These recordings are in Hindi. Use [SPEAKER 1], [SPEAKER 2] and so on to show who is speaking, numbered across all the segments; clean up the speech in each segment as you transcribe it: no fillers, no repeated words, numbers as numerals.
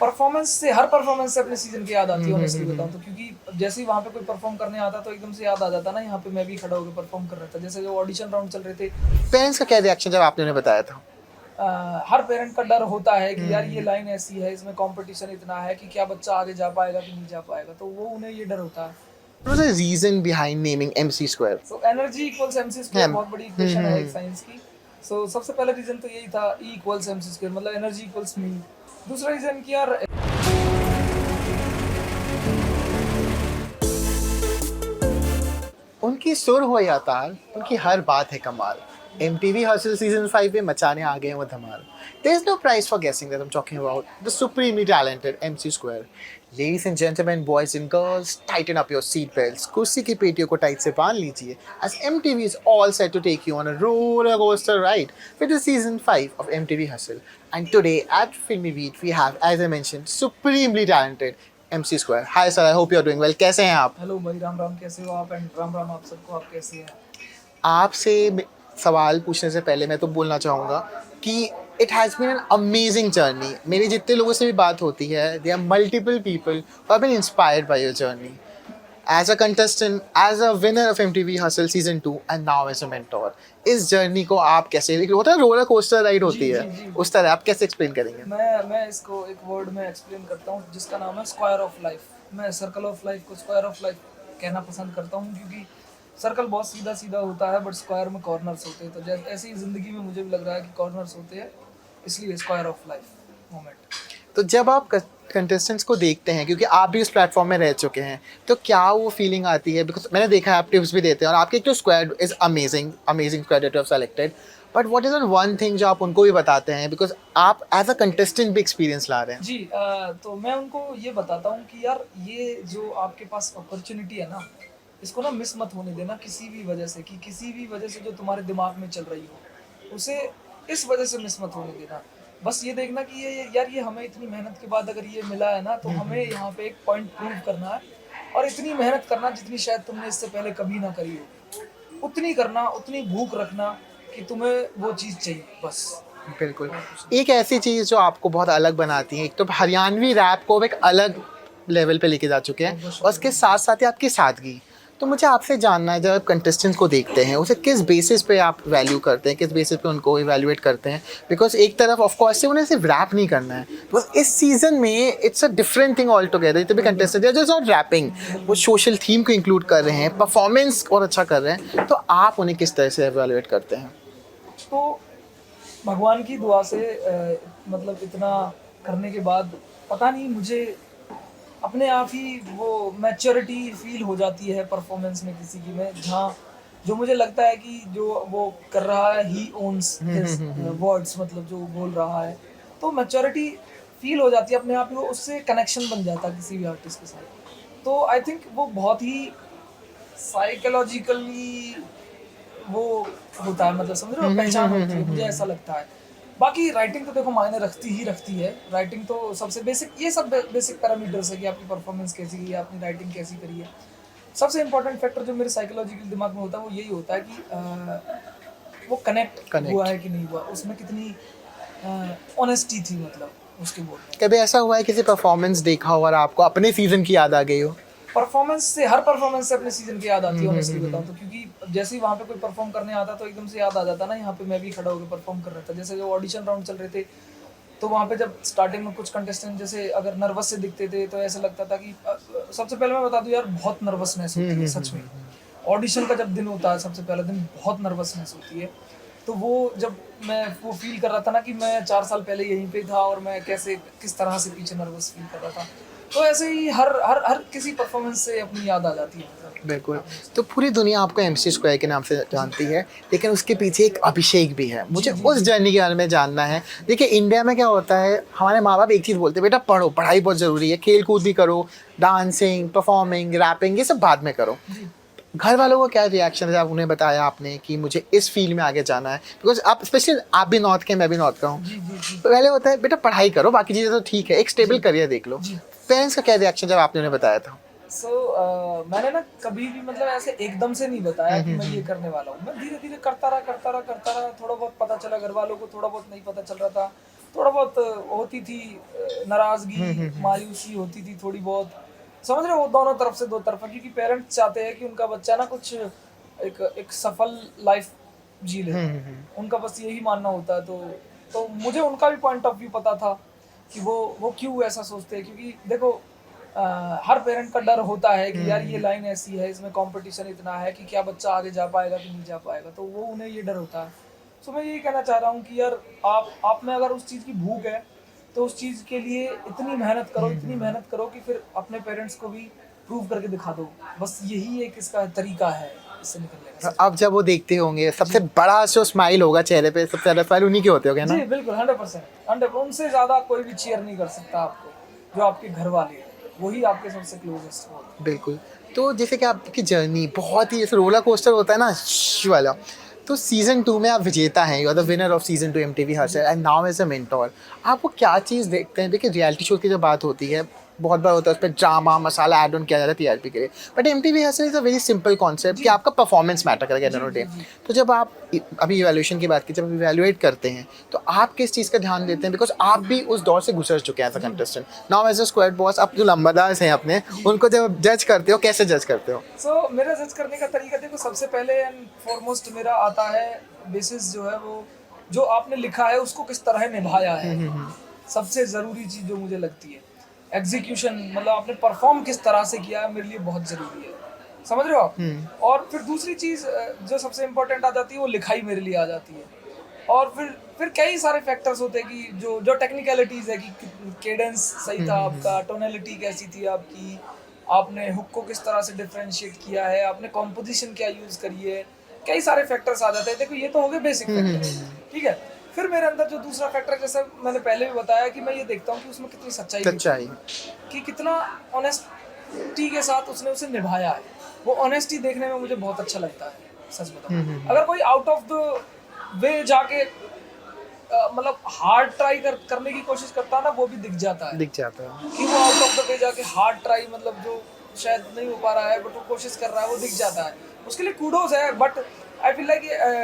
[SPEAKER 1] परफॉर्मेंस से, हर परफॉर्मेंस से अपने सीजन की याद आती है ऑनेस्टली बताऊं तो, क्योंकि जैसे ही वहाँ पे कोई परफॉर्म करने आता तो एकदम से याद आ जाता ना, यहाँ पे मैं भी खड़ा होकर परफॉर्म कर रहा था। जैसे जो ऑडिशन राउंड चल रहे थे,
[SPEAKER 2] पेरेंट्स का क्या रिएक्शन जब आपने उन्हें बताया था?
[SPEAKER 1] हर पेरेंट का डर होता है कि यार ये लाइन ऐसी है, इसमें कंपटीशन इतना है कि क्या बच्चा आगे जा पाएगा कि नहीं जा पाएगा, तो वो उन्हें ये डर होता है।
[SPEAKER 2] What was the reason behind naming MC Square?
[SPEAKER 1] So energy equals MC square
[SPEAKER 2] हम
[SPEAKER 1] बहुत बड़ी इक्वेशन है एक साइंस की। सो सबसे पहला रीजन तो यही था, ई इक्वल्स एमसी स्क्वायर, मतलब एनर्जी इक्वल्स मी। दूसरा रीजन कि यार
[SPEAKER 2] उनकी सुर हो या ताल, उनकी हर बात है कमाल। MTV Hustle Season 5 में मचाने आ गए हैं वो धमाल। There is no prize for guessing that I'm talking about the supremely talented MC Square. Ladies and gentlemen, boys and girls, tighten up your seat belts. कुर्सी की पेटियों को टाइट से बांध लीजिए, as MTV is all set to take you on a roller coaster ride with the Season 5 of MTV Hustle. And today at Filmy Beat, we have, as I mentioned, supremely talented MC Square. Hi sir, I hope you're doing well. कैसे हैं आप?
[SPEAKER 1] हेलो भाई, राम राम, कैसे हो आप? एंड राम राम आप सबको, आप कैसे हैं?
[SPEAKER 2] आपसे सवाल पूछने से पहले मैं तो बोलना चाहूँगा कि it has been an amazing journey. मेरी जितने लोगों से भी बात होती है, they are multiple people who have been inspired by your journey as a contestant, as a winner of MTV hustle season 2 and now as a mentor. इस जर्नी को आप कैसे, होता है रोलर कोस्टर राइड होती है,
[SPEAKER 1] जी।
[SPEAKER 2] उस तरह आप कैसे एक्सप्लेन करेंगे?
[SPEAKER 1] मैं इसको एक वर्ड में एक्सप्लेन करता हूँ जिसका नाम है स्क्वायर ऑफ लाइफ। मैं सर्कल ऑफ लाइफ को स्क्वायर ऑफ लाइफ कहना पसंद करता हूँ, क्योंकि सर्कल बहुत सीधा सीधा होता है बट स्क्वायर में कॉर्नर्स होते हैं। तो जैसे ऐसी ज़िंदगी में मुझे भी लग रहा है कि कॉर्नर्स होते हैं, इसलिए स्क्वायर ऑफ लाइफ मोमेंट।
[SPEAKER 2] तो जब आप कंटेस्टेंट्स को देखते हैं, क्योंकि आप भी उस प्लेटफॉर्म में रह चुके हैं, तो क्या वो फीलिंग आती है? बिकॉज मैंने देखा है आप टिप्स भी देते हैं और आपकी एक तो squad is amazing, amazing squad that you have selected, but what is one thing जो आप उनको भी बताते हैं, बिकॉज आप एज अ कंटेस्टेंट भी एक्सपीरियंस ला रहे हैं?
[SPEAKER 1] जी, तो मैं उनको ये बताता हूँ कि यार ये जो आपके पास अपॉर्चुनिटी है ना, इसको ना मिस मत होने देना किसी भी वजह से, कि किसी भी वजह से जो तुम्हारे दिमाग में चल रही हो उसे इस वजह से मिस मत होने देना। बस ये देखना कि ये यार ये हमें इतनी मेहनत के बाद अगर ये मिला है ना, तो हमें यहाँ पे एक पॉइंट प्रूव करना है, और इतनी मेहनत करना जितनी शायद तुमने इससे पहले कभी ना करी हो, उतनी करना, उतनी भूख रखना कि तुम्हें वो चीज़ चाहिए बस।
[SPEAKER 2] बिल्कुल। एक ऐसी चीज़ जो आपको बहुत अलग बनाती है, एक तो हरियाणवी रैप को एक अलग लेवल पे लेके जा चुके हैं, और उसके साथ साथ ही आपकी सादगी। तो मुझे आपसे जानना है, जब आप कंटेस्टेंट्स को देखते हैं, उसे किस बेसिस पे आप वैल्यू करते हैं, किस बेसिस पे उनको इवैल्यूएट करते हैं? बिकॉज एक तरफ ऑफ कोर्स से उन्हें सिर्फ रैप नहीं करना है, बस इस सीजन में it's a different thing all together. इतने भी कंटेस्टेंट है जस्ट नॉट रैपिंग, वो सोशल थीम को इंक्लूड कर रहे हैं, परफॉर्मेंस और अच्छा कर रहे हैं, तो आप उन्हें किस तरह से इवैल्यूएट करते हैं?
[SPEAKER 1] तो भगवान की दुआ से मतलब इतना करने के बाद पता नहीं, मुझे अपने आप ही वो मैच्योरिटी फील हो जाती है परफॉर्मेंस में किसी की में, जहाँ जो मुझे लगता है कि जो वो कर रहा है ही ओन्स हिज वर्ड्स, मतलब जो बोल रहा है, तो मैच्योरिटी फील हो जाती है अपने आप ही, वो उससे कनेक्शन बन जाता है किसी भी आर्टिस्ट के साथ। तो आई थिंक वो बहुत ही साइकोलॉजिकली वो होता है, मतलब समझ रहे हो, पहचान होती है, मुझे ऐसा लगता है। बाकी राइटिंग तो देखो मायने रखती है। राइटिंग तो सबसे बेसिक, ये सब बेसिक पैरामीटर्स है कि आपकी परफॉर्मेंस कैसी की है, आपने राइटिंग कैसी करी है। सबसे इंपॉर्टेंट फैक्टर जो मेरे साइकोलॉजिकल दिमाग में होता है वो यही होता है कि वो कनेक्ट हुआ है कि नहीं हुआ, उसमें कितनी ऑनेस्टी थी, मतलब उसके बोल में।
[SPEAKER 2] कभी ऐसा हुआ है किसी परफॉर्मेंस देखा हो और आपको अपने सीजन की याद आ गई हो?
[SPEAKER 1] परफॉर्मेंस से, हर परफॉर्मेंस से अपने सीजन की याद आती है ऑनेस्टली बताऊं तो, क्योंकि जैसे ही वहाँ पे कोई परफॉर्म करने आता तो एकदम से याद आ जाता ना, यहाँ पे मैं भी खड़ा होकर परफॉर्म कर रहा था। जैसे जो ऑडिशन राउंड चल रहे थे, तो वहाँ पे जब स्टार्टिंग में कुछ कंटेस्टेंट जैसे अगर नर्वस से दिखते थे तो ऐसा लगता था कि सबसे पहले मैं बता दूं यार, बहुत नर्वसनेस होती है सच में। ऑडिशन का जब दिन होता है सबसे पहला दिन, बहुत नर्वसनेस होती है। तो वो जब मैं वो फील कर रहा था ना कि मैं 4 साल पहले यहीं पे था और मैं कैसे किस तरह से पीछे नर्वस फील कर रहा था, तो ऐसे ही हर हर हर किसी परफॉर्मेंस से अपनी याद आ जाती है।
[SPEAKER 2] बिल्कुल। तो पूरी दुनिया आपको MC स्क्वायर के नाम से जानती है, लेकिन उसके पीछे एक अभिषेक भी है। मुझे उस जर्नी के बारे में जानना है। देखिए इंडिया में क्या होता है, हमारे माँ बाप एक चीज़ बोलते हैं, बेटा पढ़ो, पढ़ाई बहुत ज़रूरी है, खेल कूद भी करो, डांसिंग, परफॉर्मिंग, रैपिंग, ये सब बाद में करो। घर वालों को क्या रिएक्शन है जब उन्हें बताया आपने कि मुझे इस फील्ड में आगे जाना है? बिकॉज आप स्पेशली, आप भी नॉर्थ के, मैं भी नॉर्थ का हूँ। पहले होता है बेटा पढ़ाई करो, बाकी चीज़ें तो ठीक है, एक स्टेबल करियर देख लो। पेरेंट्स का क्या रिएक्शन जब आपने उन्हें बताया था?
[SPEAKER 1] मैंने ना कभी भी मतलब ऐसे एकदम से नहीं बताया कि मैं ये करने वाला हूँ। मैं धीरे धीरे करता रहा, थोड़ा बहुत पता चला, घर वालों को थोड़ा बहुत नहीं पता चल रहा था, थोड़ा बहुत होती थी नाराजगी, मायूसी होती थी थोड़ी बहुत, समझ रहे हो, दोनों तरफ से दो तरफा, क्योंकि पेरेंट्स चाहते हैं कि उनका बच्चा ना कुछ एक एक सफल लाइफ जी ले, उनका बस यही मानना होता है। तो मुझे उनका भी पॉइंट ऑफ व्यू पता था कि वो क्यों ऐसा सोचते हैं, क्योंकि देखो हर पेरेंट का डर होता है कि यार ये लाइन ऐसी है, इसमें कंपटीशन इतना है कि क्या बच्चा आगे जा पाएगा कि नहीं जा पाएगा, तो वो उन्हें ये डर होता है। तो मैं यही कहना चाह रहा हूँ कि यार आप में अगर उस चीज़ की भूख है तो उस चीज़ के लिए इतनी मेहनत करो, इतनी मेहनत करो कि फिर अपने पेरेंट्स को भी प्रूव करके दिखा दो। बस यही एक इसका तरीका है इससे निकलने का।
[SPEAKER 2] अब जब वो देखते होंगे सबसे बड़ा जो स्माइल होगा चेहरे पे, सबसे ज़्यादा स्माइल उन्हीं के होते होंगे ना?
[SPEAKER 1] जी बिल्कुल, 100%, 100%। उनसे ज़्यादा कोई भी चीयर नहीं कर सकता आपको, जो आपके घर वाले हैं, वही आपके सबसे क्लोजेस्ट होते हैं।
[SPEAKER 2] बिल्कुल। तो जैसे कि आपकी जर्नी बहुत ही जैसे रोलर कोस्टर होता है ना वाला, तो सीज़न 2 में आप विजेता हैं, you are the winner of season 2 MTV hustle and now as a mentor. आप वो क्या चीज़ देखते हैं? देखिए रियलिटी शो की जब बात होती है बहुत बार होता है उस पर ड्रामा मसाला ऐड ऑन किया जाता है टीआरपी के लिए, but MTV hustle is a very simple concept कि आपका परफॉर्मेंस मैटर करेगा at the end of the day. तो जब आप अभी इवैल्यूएशन की बात की, जब आप इवैल्यूएट करते हैं तो आप किस चीज़ का ध्यान देते हैं? बिकॉज आप भी उस दौर से गुजर चुके हैं as a contestant, now as a squad boss. आप जो लंबादास हैं अपने, उनको जब जज करते हो कैसे जज करते हो?
[SPEAKER 1] सो मेरा जज करने का तरीका देखो, सबसे पहले एंड फॉरमोस्ट मेरा आता है बेसिस जो है वो, जो आपने लिखा है उसको किस तरह निभाया है। सबसे ज़रूरी चीज़ जो मुझे लगती है एग्जीक्यूशन, मतलब आपने परफॉर्म किस तरह से किया है, मेरे लिए बहुत ज़रूरी है, समझ रहे हो आप। और फिर दूसरी चीज़ जो सबसे इम्पोर्टेंट आ जाती है वो लिखाई मेरे लिए आ जाती है। और फिर कई सारे फैक्टर्स होते हैं कि जो टेक्निकलिटीज़ है कि केडेंस सही था आपका, टोनैलिटी कैसी थी आपकी, आपने हुक को किस तरह से डिफरेंशिएट किया है, आपने कॉम्पोजिशन क्या यूज़ करी है, कई सारे फैक्टर्स आ जाते हैं। देखो ये तो हो गए बेसिक फैक्टर्स, ठीक है। फिर मेरे अंदर जो दूसरा फैक्टर है, जैसे मैंने पहले भी बताया कि मैं ये देखता हूँ कि उसमें कितनी सच्चाई कि कितना ऑनेस्टी के साथ उसने उसे निभाया है। वो ऑनेस्टी देखने में मुझे बहुत अच्छा लगता है, सच बताऊं। अगर कोई आउट ऑफ द वे जाके मतलब हार्ड ट्राई करने की कोशिश करता है ना, वो भी दिख जाता है कि वो आउट ऑफ द वे जाके हार्ड ट्राई, मतलब जो शायद नहीं हो पा रहा है बट वो कोशिश कर रहा है, वो दिख जाता है। उसके लिए कूडोज है, बट आई फील लाइक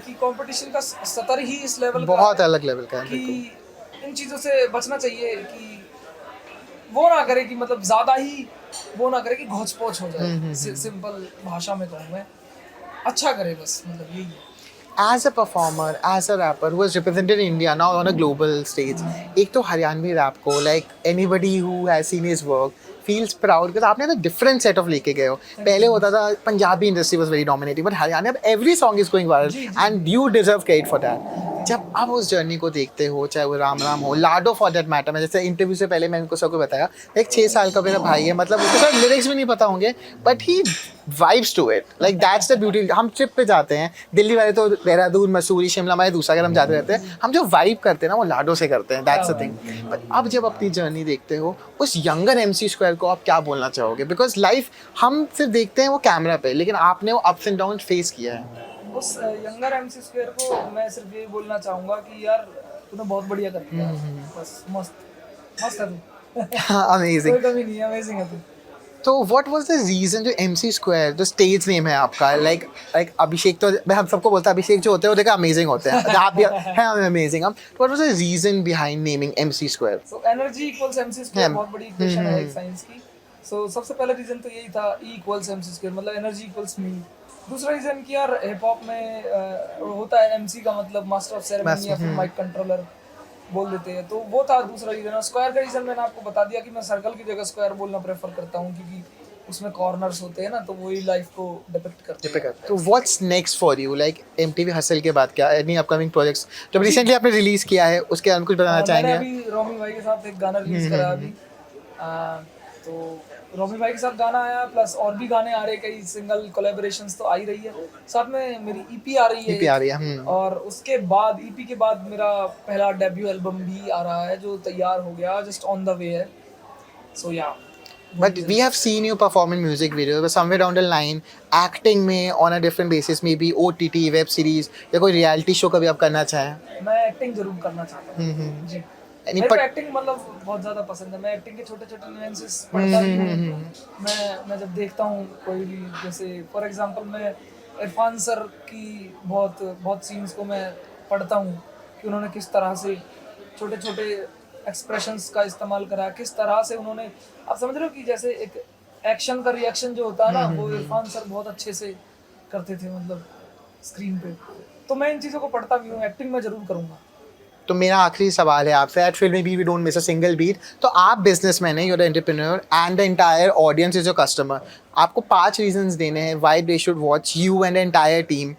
[SPEAKER 1] कि कंपटीशन का स्तर ही इस लेवल का
[SPEAKER 2] बहुत
[SPEAKER 1] है
[SPEAKER 2] अलग लेवल का है
[SPEAKER 1] कि इन चीज़ों से बचना चाहिए कि वो ना करे कि मतलब ज़्यादा ही वो ना करे कि घोच पोच हो जाए। सिंपल भाषा में कहूँ मैं, अच्छा करे बस, मतलब यही है।
[SPEAKER 2] As a performer, as a rapper who has represented India now on a global stage, एक तो हरियाणवी रैप को like anybody who has seen his work feels proud because आपने ना different set of लेके गए हो। पहले होता था Punjabi industry was very dominating, but Haryana अब every song is going viral and you deserve credit for that। जब आप उस जर्नी को देखते हो, चाहे वो राम राम हो, लाडो फॉर दैट मैटर, मैं जैसे इंटरव्यू से पहले मैंने उनको सबको बताया, एक 6 साल का मेरा भाई है, मतलब उसके साथ लिरिक्स भी नहीं पता होंगे but he vibes to it, like that's the beauty. हम ट्रिप पे जाते हैं, दिल्ली वाले तो देहरादून मसूरी शिमला हमारे दूसरा अगर हम जाते रहते हैं, हम जो वाइब करते हैं ना वो लाडो से करते हैं, दैट्स द थिंग। बट अब जब अपनी जर्नी देखते हो उस यंगर MC स्क्वायर को आप क्या बोलना चाहोगे? बिकॉज लाइफ हम सिर्फ देखते हैं वो कैमरा पे, लेकिन आपने वो अप्स एंड डाउन फेस किया है।
[SPEAKER 1] उस यंगर MC स्क्वायर को मैं सिर्फ यही बोलना चाहूँगा कि यार तूने बहुत बढ़िया कर दिया, बस मस्त मस्त है तू।
[SPEAKER 2] अमेजिंग।
[SPEAKER 1] कोई कमी नहीं है, अमेजिंग है तू।
[SPEAKER 2] तो व्हाट वाज द रीजन जो MC स्क्वायर जो स्टेज नेम है आपका, लाइक अभिषेक, तो मैं हम सबको बोलता अभिषेक जो होते हैं वो देखा अमेजिंग होते हैं, आप भी हैं अमेजिंग हम, what was the reason behind naming MC square?
[SPEAKER 1] So energy equals MC square बहुत बड़ी इक्वेशन है एक साइंस की। सो सबसे पहला रीजन तो यही था, E इक्वल्स MC स्क्वायर, मतलब एनर्जी इक्वल्स मी। दूसरा रीजन कि यार हिप हॉप में होता है MC का मतलब मास्टर ऑफ सेरेमनी या फिर माइक कंट्रोलर बोल देते हैं, तो वो था दूसरा रीजन। और स्क्वायर का रीजन मैंने आपको बता दिया कि मैं सर्कल की जगह स्क्वायर बोलना प्रेफर करता हूँ, क्योंकि उसमें कॉर्नर्स होते हैं ना, तो वही लाइफ को डिपिक्ट करते हैं।
[SPEAKER 2] तो what's next for you, like MTV hustle के बाद क्या एनी अपकमिंग प्रोजेक्ट्स जो रिसेंटली आपने रिलीज किया है उसके बारे में कुछ बताना चाहेंगे?
[SPEAKER 1] मैंने अभी रोमी भाई के साथ एक गाना रिलीज करा अभी, तो रोमी भाई के साथ गाना आया, प्लस और भी गाने आ रहे, कई सिंगल कोलैबोरेशंस तो आ ही रही है, साथ में मेरी EP आ रही है। और उसके बाद EP के बाद मेरा पहला डेब्यू एल्बम भी आ रहा है जो तैयार हो गया, जस्ट ऑन द वे है। सो या
[SPEAKER 2] But we have seen you perform in music videos, but somewhere down the line, acting में on a different basis, maybe OTT, web series या कोई reality show कभी आप करना चाहें?
[SPEAKER 1] मैं एक्टिंग जरूर करना चाहता हूँ जी। मेरे को एक्टिंग मतलब बहुत ज़्यादा पसंद है, मैं एक्टिंग के छोटे छोटे न्यूएंसेस पढ़ता भी हूँ। मैं जब देखता हूँ कोई भी, जैसे फॉर एग्जांपल मैं इरफान सर की बहुत सीन्स को मैं पढ़ता हूँ कि उन्होंने किस तरह से छोटे छोटे एक्सप्रेशंस का इस्तेमाल करा, किस तरह से उन्होंने, आप समझ रहे हो कि जैसे एक एक्शन का रिएक्शन जो होता है ना, वो इरफान सर बहुत अच्छे से करते थे मतलब स्क्रीन पे। तो मैं इन चीज़ों को पढ़ता भी हूँ, एक्टिंग में जरूर करूँगा।
[SPEAKER 2] तो मेरा आखिरी सवाल है आपसे, एट फिल्मी बी we don't miss a single beat. तो आप बिजनेसमैन हैं, you're entrepreneur and the entire audience is your customer. आपको 5 रीजंस देने हैं why they should watch you and entire team,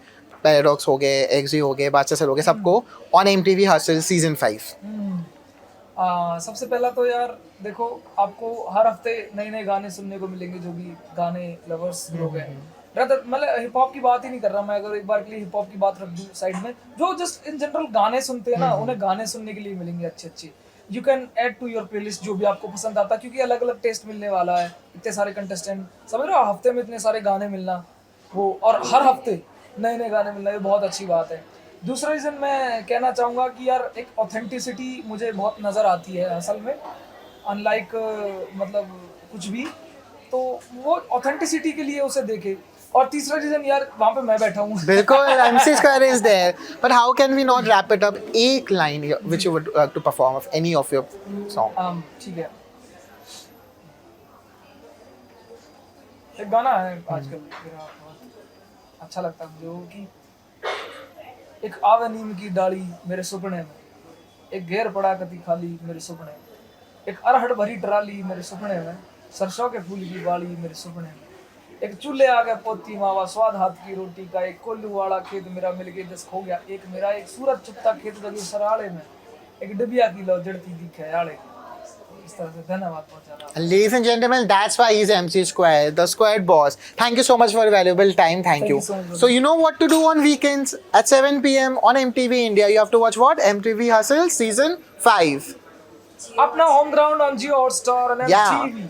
[SPEAKER 2] paradox हो गए, एक्जी हो गए, बादशाह सर हो गए, सबको ऑन एमटीवी हसल सीजन 5।
[SPEAKER 1] सबसे पहला तो यार देखो, आपको हर हफ्ते नए नए गाने सुनने को मिलेंगे, जो भी गाने लवर्स लोग हैं। मतलब हिप हॉप की बात ही नहीं कर रहा मैं, अगर एक बार के लिए हिप हॉप की बात रख दूं साइड में, जो जस्ट इन जनरल गाने सुनते हैं ना, उन्हें गाने सुनने के लिए मिलेंगे अच्छे अच्छे। You can add to your playlist जो भी आपको पसंद आता है, क्योंकि अलग अलग टेस्ट मिलने वाला है, इतने सारे कंटेस्टेंट, समझ रहे हो, हफ्ते में इतने सारे गाने मिलना वो, और हर हफ्ते नए नए गाने मिलना, ये बहुत अच्छी बात है। दूसरा रीज़न मैं कहना चाहूँगा कि यार एक ऑथेंटिसिटी मुझे बहुत नज़र आती है असल में, अनलाइक मतलब कुछ भी, तो वो ऑथेंटिसिटी के लिए उसे देखे। और तीसरा रीज़न यार, वहाँ पे मैं बैठा हूँ।
[SPEAKER 2] बिल्कुल, MC Square is there, but how can we not wrap it up? एक line which you would like to perform of any of your song.
[SPEAKER 1] ठीक है, एक गाना है आजकल मेरा बहुत अच्छा लगता है मुझे, वो कि एक आवे नीम की डाली मेरे सुपने में, एक घेर पड़ा कति खाली मेरे सुपने में, एक अरहर भरी ट्राली मेरे सुपने में, सरसों के फूल की बाली मेरे सुपने में, एक चूल्हे आ गया पोती मावा, स्वाद हाथ की रोटी का, एक कोल्लू वाला खेत मेरा मिल के दस खो गया, एक मेरा एक सूरज चुपता खेत लगी सराड़े में, एक डिबिया की लो जड़ती दिखे आड़े। इस तरह से धन्यवाद बहुत ज़्यादा।
[SPEAKER 2] Ladies and gentlemen, that's why he's MC Square, the Squared boss. Thank you so much for your valuable time. Thank you.
[SPEAKER 1] so much.
[SPEAKER 2] So you know what to do on weekends at 7 p.m. on MTV India. You have to watch what? MTV Hustle Season 5.
[SPEAKER 1] अपना home ground on Jio Hotstar and
[SPEAKER 2] Yeah.
[SPEAKER 1] MTV।